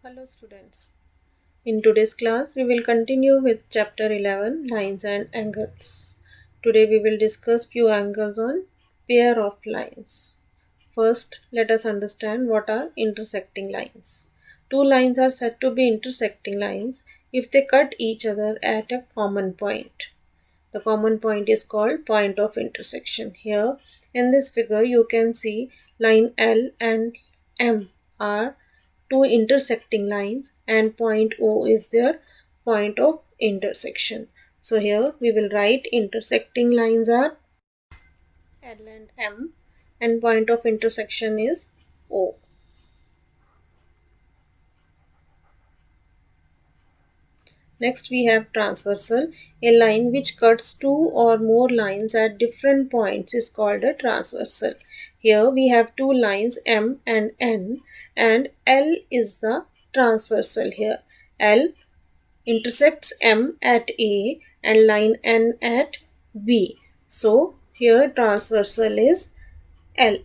Hello students. In today's class, we will continue with chapter 11, Lines and Angles. Today we will discuss few angles on pair of lines. First, let us understand what are intersecting lines. Two lines are said to be intersecting lines if they cut each other at a common point. The common point is called point of intersection. Here in this figure you can see line L and M are two intersecting lines and point O is their point of intersection. So here we will write intersecting lines are L and M and point of intersection is O. Next we have transversal. A line which cuts two or more lines at different points is called a transversal. Here we have two lines M and N and L is the transversal here. L intersects M at A and line N at B. So here transversal is L.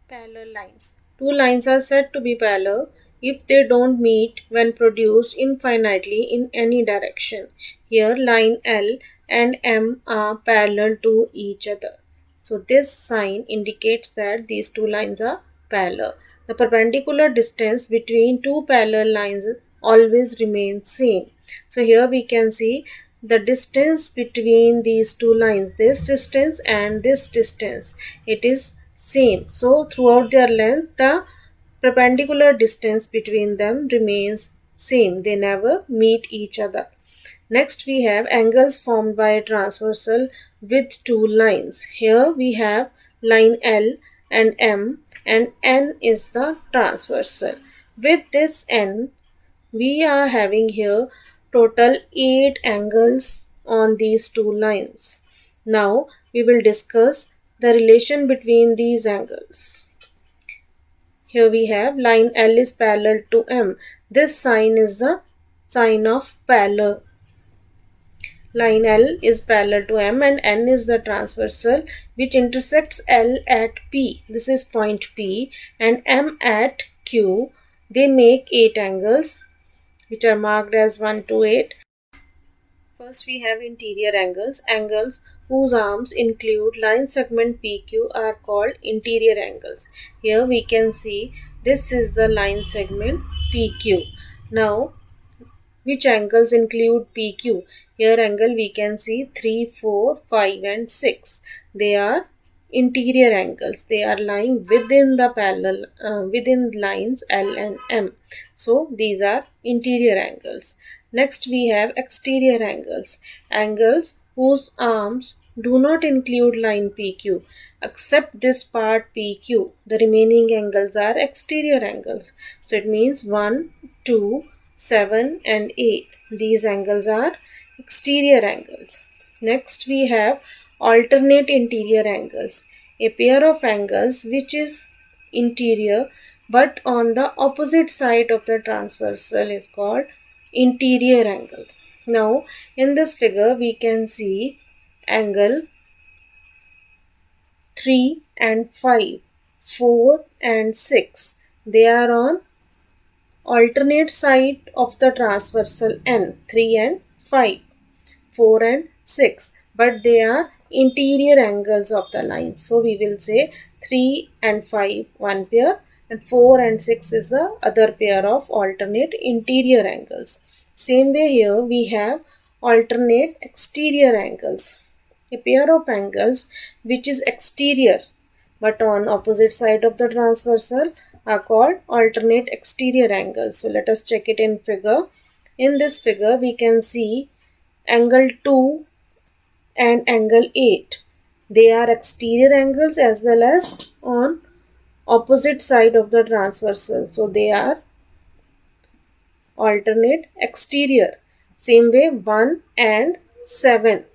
Parallel lines. Two lines are said to be parallel if they don't meet when produced infinitely in any direction. Here line L and M are parallel to each other. So this sign indicates that these two lines are parallel. The perpendicular distance between two parallel lines always remains same. So here we can see the distance between these two lines, this distance and this distance, it is same. So throughout their length, the perpendicular distance between them remains same. They never meet each other. Next we have angles formed by a transversal with two lines. Here we have line L and M and N is the transversal. With this N, we are having here total 8 angles on these two lines. Now we will discuss the relation between these angles. Here we have line L is parallel to M. This sign is the sign of parallel. Line L is parallel to M and N is the transversal which intersects L at P. This is point P and M at Q. They make 8 angles which are marked as 1 to 8. First we have interior angles. Angles whose arms include line segment PQ are called interior angles. Here we can see this is the line segment PQ. Now which angles include PQ? Here angle we can see 3, 4, 5 and 6. They are interior angles. They are lying within the parallel, within lines L and M. So these are interior angles. Next we have exterior angles. Angles whose arms do not include line PQ. Except this part PQ, the remaining angles are exterior angles. So it means 1, 2, 7 and 8. These angles are exterior angles. Next we have alternate interior angles. A pair of angles which is interior but on the opposite side of the transversal is called interior angle. Now in this figure we can see angle 3 and 5, 4 and 6. They are on alternate side of the transversal N, 3 and 5, 4 and 6, but they are interior angles of the line. So we will say 3 and 5 one pair and 4 and 6 is the other pair of alternate interior angles. Same way here we have alternate exterior angles. A pair of angles which is exterior but on opposite side of the transversal are called alternate exterior angles. So let us check it in figure. In this figure we can see angle 2 and angle 8. They are exterior angles as well as on opposite side of the transversal. So they are alternate exterior. Same way 1 and 7.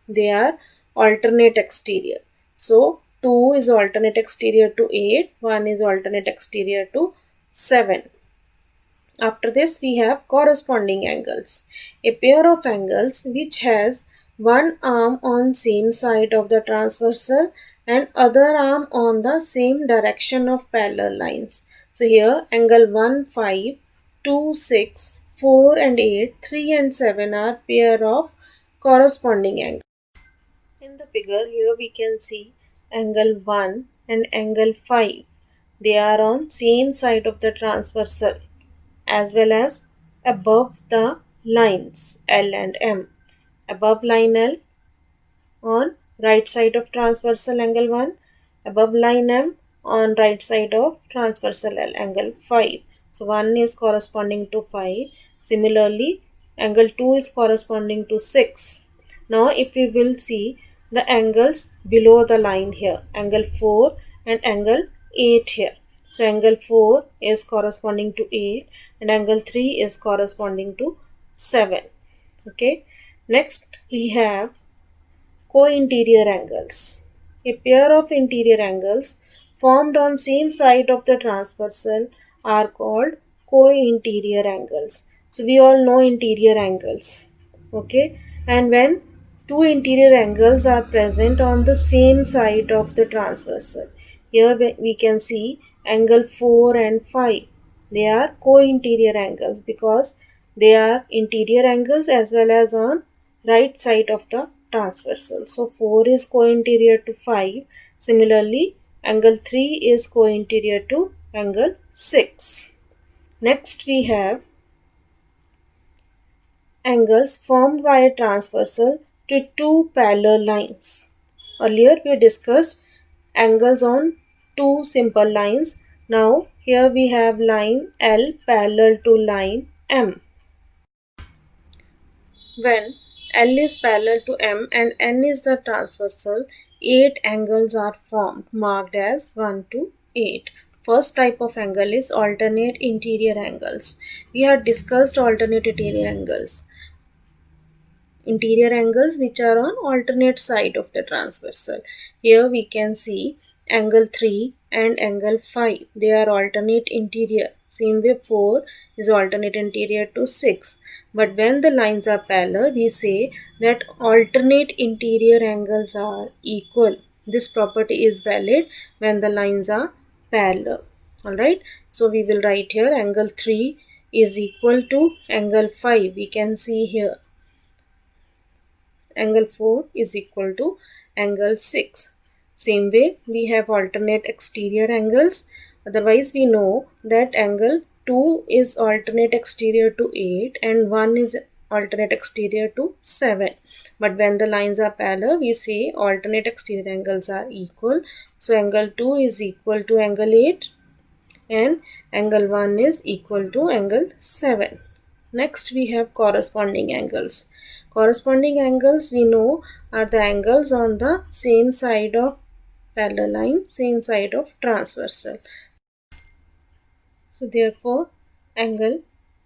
They are alternate exterior. So 2 is alternate exterior to 8, 1 is alternate exterior to 7. After this we have corresponding angles. A pair of angles which has one arm on same side of the transversal and other arm on the same direction of parallel lines. So So here angle 1, 5, 2, 6, 4 and 8, 3 and 7 are pair of corresponding angles. In the figure here we can see angle 1 and angle 5. They are on same side of the transversal as well as above the lines L and M. Above line L on right side of transversal angle 1, above line M on right side of transversal L angle 5. So 1 is corresponding to 5. Similarly, angle 2 is corresponding to 6. Now if we will see the angles below the line here, angle 4 and angle 8 here. So angle 4 is corresponding to 8 and angle 3 is corresponding to 7. Okay. Next we have co-interior angles. A pair of interior angles formed on same side of the transversal are called co-interior angles. So we all know interior angles. Okay, and when two interior angles are present on the same side of the transversal, here we can see angle 4 and 5. They are co-interior angles because they are interior angles as well as on right side of the transversal. So 4 is co-interior to 5. Similarly, angle 3 is co-interior to angle 6. Next we have angles formed by a transversal to two parallel lines. Earlier we discussed angles on two simple lines. Now here we have line L parallel to line M. When L is parallel to M and N is the transversal, 8 angles are formed marked as 1 to 8. First type of angle is alternate interior angles. We have discussed alternate interior angles. Interior angles which are on alternate side of the transversal. Here we can see angle 3 and angle 5. They are alternate interior. Same way 4 is alternate interior to 6. But when the lines are parallel, we say that alternate interior angles are equal. This property is valid when the lines are parallel. Alright, so we will write here angle 3 is equal to angle 5. We can see here angle 4 is equal to angle 6. Same way we have alternate exterior angles. Otherwise we know that angle 2 is alternate exterior to 8 and 1 is alternate exterior to 7. But when the lines are parallel, we say alternate exterior angles are equal. So angle 2 is equal to angle 8 and angle 1 is equal to angle 7. Next we have corresponding angles. Corresponding angles we know are the angles on the same side of parallel line, same side of transversal. So therefore angle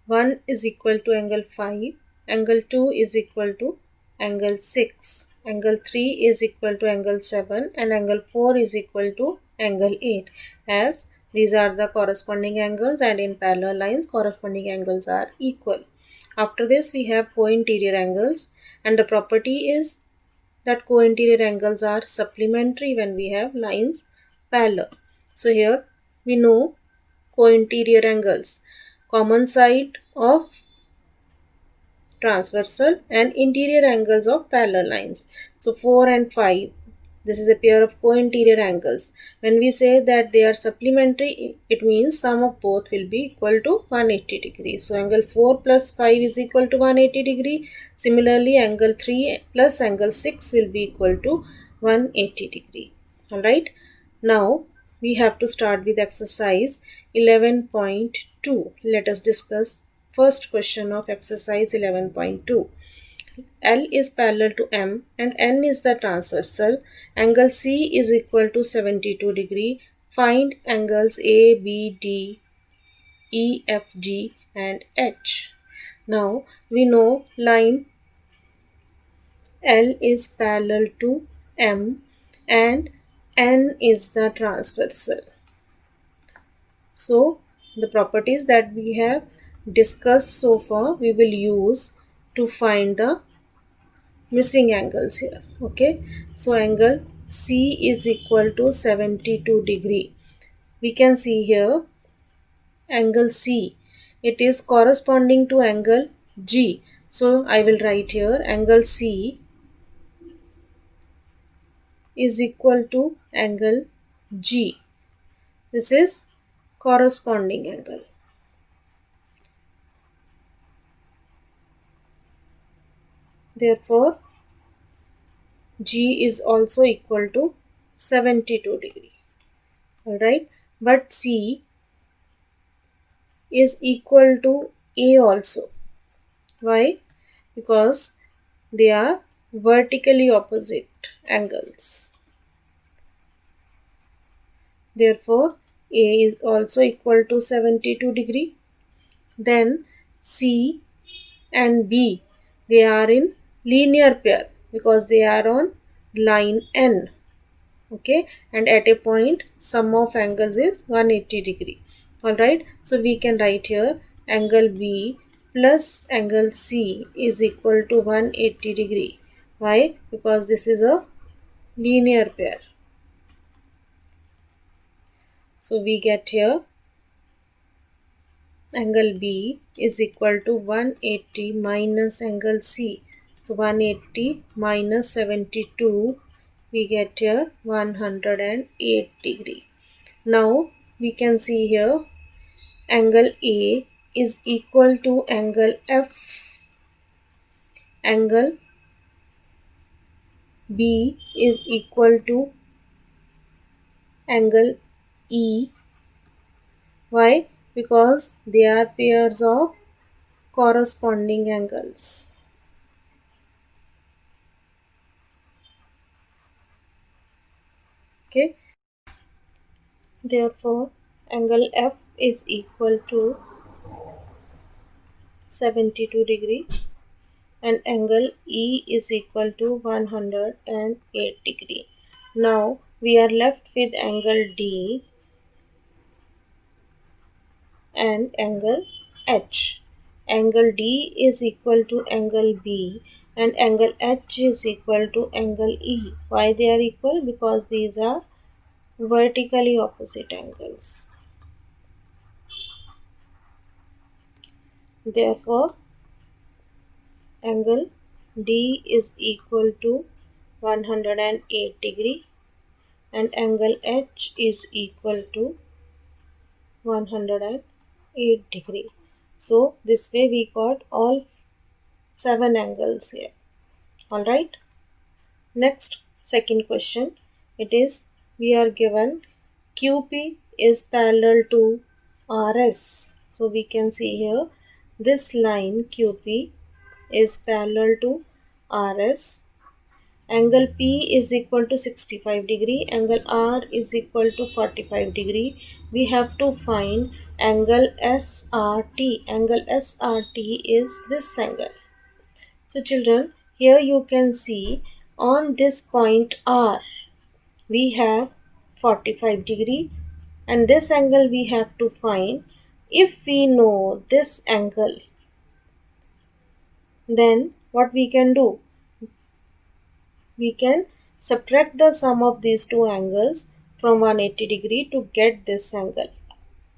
1 is equal to angle 5, angle 2 is equal to angle 6, angle 3 is equal to angle 7 and angle 4 is equal to angle 8, as these are the corresponding angles and in parallel lines corresponding angles are equal. After this we have co-interior angles and the property is that co-interior angles are supplementary when we have lines parallel. So here we know co-interior angles, common side of transversal and interior angles of parallel lines. So 4 and 5, this is a pair of co-interior angles. When we say that they are supplementary, it means sum of both will be equal to 180 degrees. So angle 4 plus 5 is equal to 180 degree. Similarly, angle 3 plus angle 6 will be equal to 180 degree. Alright. Now we have to start with exercise 11.2. Let us discuss first question of exercise 11.2. L is parallel to M and N is the transversal. Angle C is equal to 72 degree. Find angles A, B, D, E, F, G and H. Now we know line L is parallel to M and N is the transversal. So the properties that we have discussed so far we will use to find the missing angles here. Okay, so angle C is equal to 72 degree. We can see here angle C. It is corresponding to angle G. So I will write here angle C is equal to angle G. This is corresponding angle. Therefore, G is also equal to 72 degree. Alright, but C is equal to A also. Why? Because they are vertically opposite angles. Therefore, A is also equal to 72 degree. Then C and B, they are in linear pair because they are on line N. Okay, and at a point sum of angles is 180 degree. Alright, so we can write here angle B plus angle C is equal to 180 degree. Why? Because this is a linear pair. So we get here angle B is equal to 180 minus angle C. So 180 minus 72, we get here 108 degree. Now we can see here angle A is equal to angle F. Angle B is equal to angle E. Why? Because they are pairs of corresponding angles. Okay. Therefore, angle F is equal to 72 degree and angle E is equal to 108 degree. Now we are left with angle D and angle H. Angle D is equal to angle B and angle H is equal to angle E. Why they are equal? Because these are vertically opposite angles. Therefore, angle D is equal to 108 degree and angle H is equal to 108 degree. So this way we got all 7 angles here. Alright. Next, second question. It is we are given QP is parallel to RS. So we can see here this line QP is parallel to RS. Angle P is equal to 65 degree. Angle R is equal to 45 degree. We have to find angle SRT. Angle SRT is this angle. So children, here you can see on this point R, we have 45 degree and this angle we have to find. If we know this angle, then what we can do? We can subtract the sum of these two angles from 180 degree to get this angle.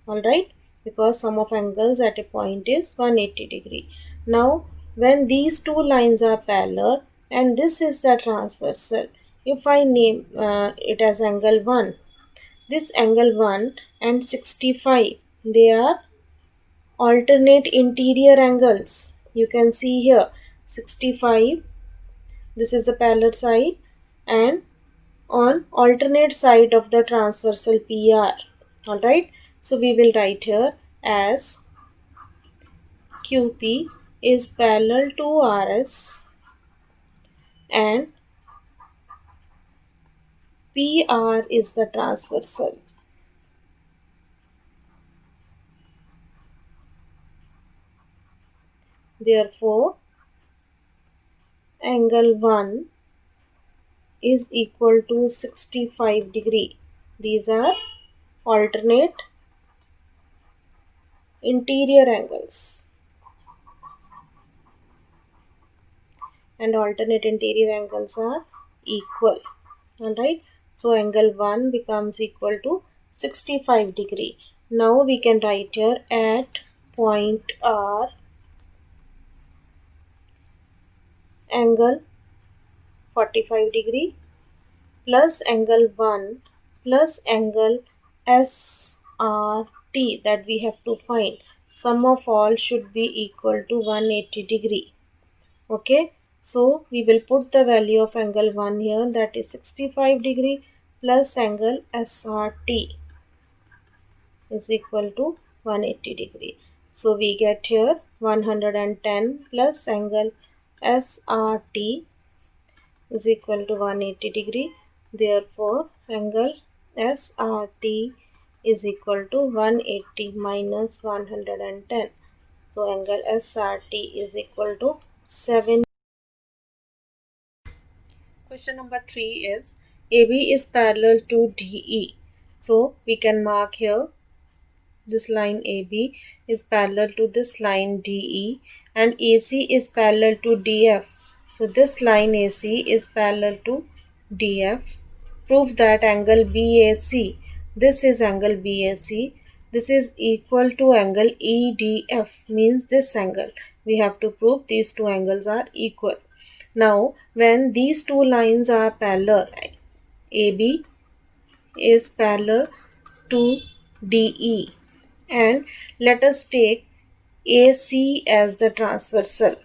Alright, because sum of angles at a point is 180 degree. Now when these two lines are parallel and this is the transversal, if I name it as angle 1, this angle 1 and 65, they are alternate interior angles. You can see here 65, this is the parallel side, and on alternate side of the transversal PR. Alright, so we will write here as QP is parallel to RS and PR is the transversal. Therefore, angle 1 is equal to 65 degree. These are alternate interior angles. And alternate interior angles are equal. Alright, so angle 1 becomes equal to 65 degree. Now we can write here at point R, angle 45 degree plus angle 1 plus angle SRT that we have to find. Sum of all should be equal to 180 degree. Okay, so we will put the value of angle 1 here, that is 65 degree plus angle SRT is equal to 180 degree. So we get here 110 plus angle SRT is equal to 180 degree. Therefore, angle SRT is equal to 180 minus 110. So, angle SRT is equal to 7. Question number 3 is AB is parallel to DE. So, we can mark here this line AB is parallel to this line DE and AC is parallel to DF. So this line AC is parallel to DF. Prove that angle BAC, this is angle BAC, this is equal to angle EDF, means this angle. We have to prove these two angles are equal. Now when these two lines are parallel, AB is parallel to DE, and let us take AC as the transversal,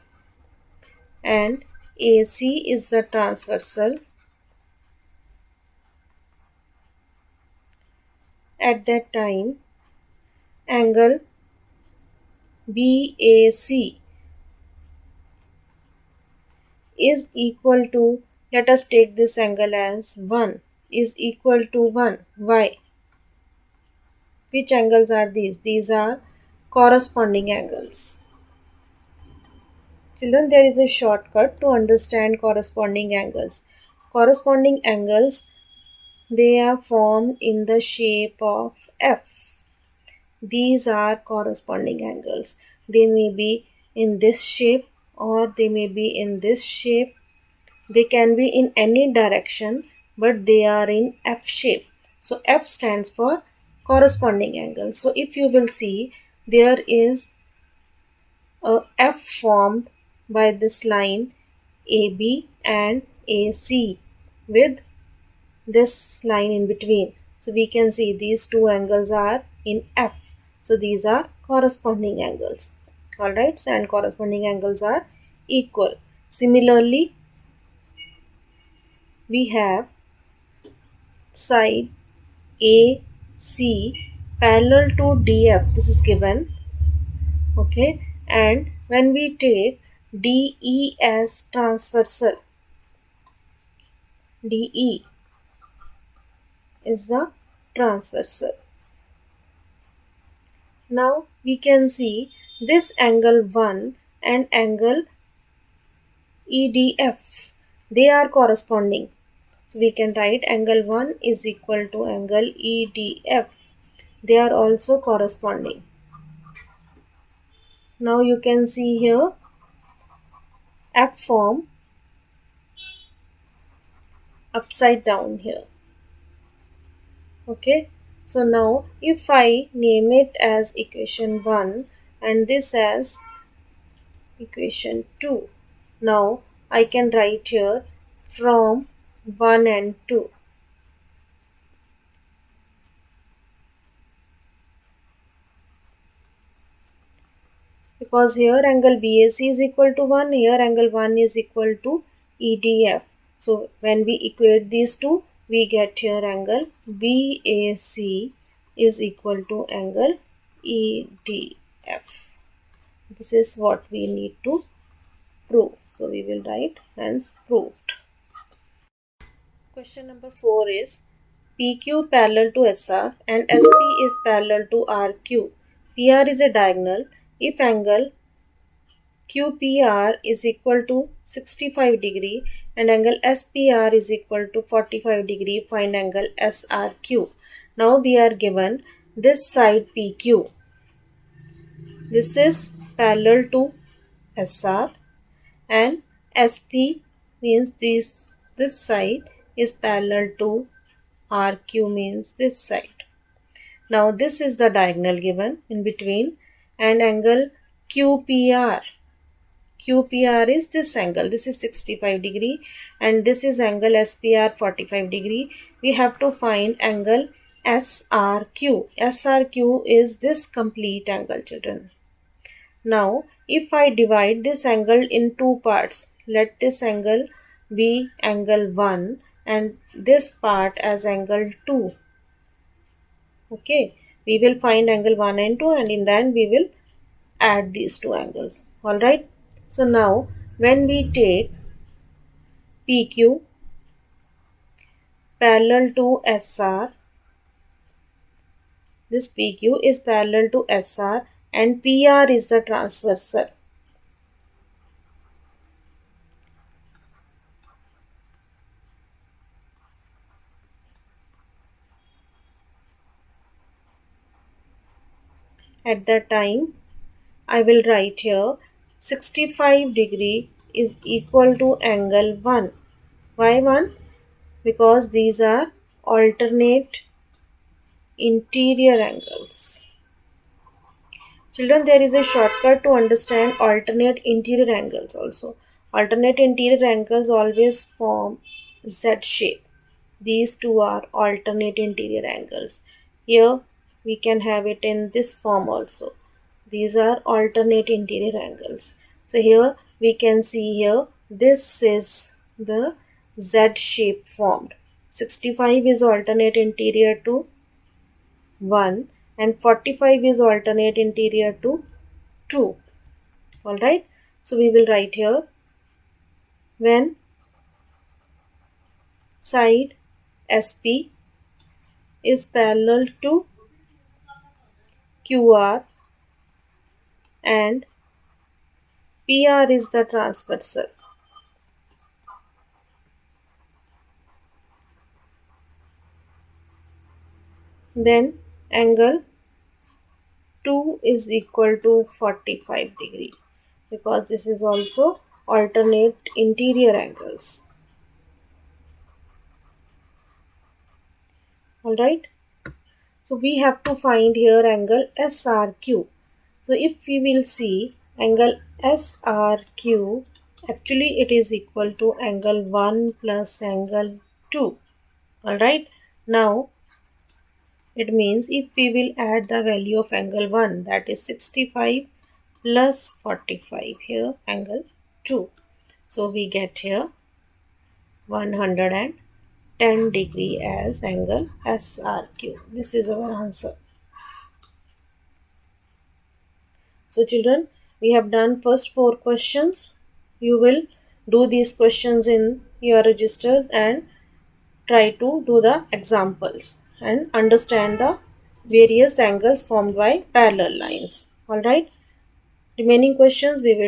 and AC is the transversal. At that time, angle BAC is equal to, let us take this angle as 1, is equal to 1. Why? Which angles are these? These are corresponding angles. Children, there is a shortcut to understand corresponding angles. Corresponding angles, they are formed in the shape of F. These are corresponding angles. They may be in this shape or they may be in this shape. They can be in any direction, but they are in F shape. So F stands for corresponding angle. So if you will see, there is a F formed by this line AB and AC with this line in between. So we can see these two angles are in F. So these are corresponding angles. Alright, so and corresponding angles are equal. Similarly, we have side AC parallel to DF. This is given. Okay, and when we take DE as transversal, DE is the transversal. Now we can see this angle 1 and angle EDF, they are corresponding. So we can write angle 1 is equal to angle EDF. They are also corresponding. Now you can see here F form upside down here. Okay, so now if I name it as equation 1 and this as equation 2, now I can write here from 1 and 2. Because here angle BAC is equal to 1, here angle 1 is equal to EDF. So when we equate these two, we get here angle BAC is equal to angle EDF. This is what we need to prove. So we will write hence proved. Question number 4 is PQ parallel to SR and SP is parallel to RQ. PR is a diagonal. If angle QPR is equal to 65 degree and angle SPR is equal to 45 degree, find angle SRQ. Now we are given this side PQ. This is parallel to SR and SP means this side is parallel to RQ, means this side. Now this is the diagonal given in between, and angle QPR. QPR is this angle. This is 65 degree and this is angle SPR 45 degree. We have to find angle SRQ. SRQ is this complete angle, children. Now, if I divide this angle in two parts, let this angle be angle 1 and this part as angle 2. Okay, we will find angle 1 and 2 and in that we will add these two angles. Alright, so now when we take PQ parallel to SR, this PQ is parallel to SR and PR is the transversal. At that time, I will write here 65 degree is equal to angle 1. Why 1? Because these are alternate interior angles. Children, there is a shortcut to understand alternate interior angles also. Alternate interior angles always form Z shape. These two are alternate interior angles. Here we can have it in this form also. These are alternate interior angles. So here we can see here this is the Z shape formed. 65 is alternate interior to 1 and 45 is alternate interior to 2. Alright, so we will write here when side SP is parallel to QR and PR is the transversal. Then angle 2 is equal to 45 degree because this is also alternate interior angles. Alright, so we have to find here angle SRQ. So if we will see angle SRQ, actually it is equal to angle 1 plus angle 2. Alright, now it means if we will add the value of angle 1, that is 65 plus 45, here angle 2. So we get here 110 degree as angle SRQ. This is our answer. So children, we have done first 4 questions. You will do these questions in your registers and try to do the examples and understand the various angles formed by parallel lines. Alright, remaining questions we will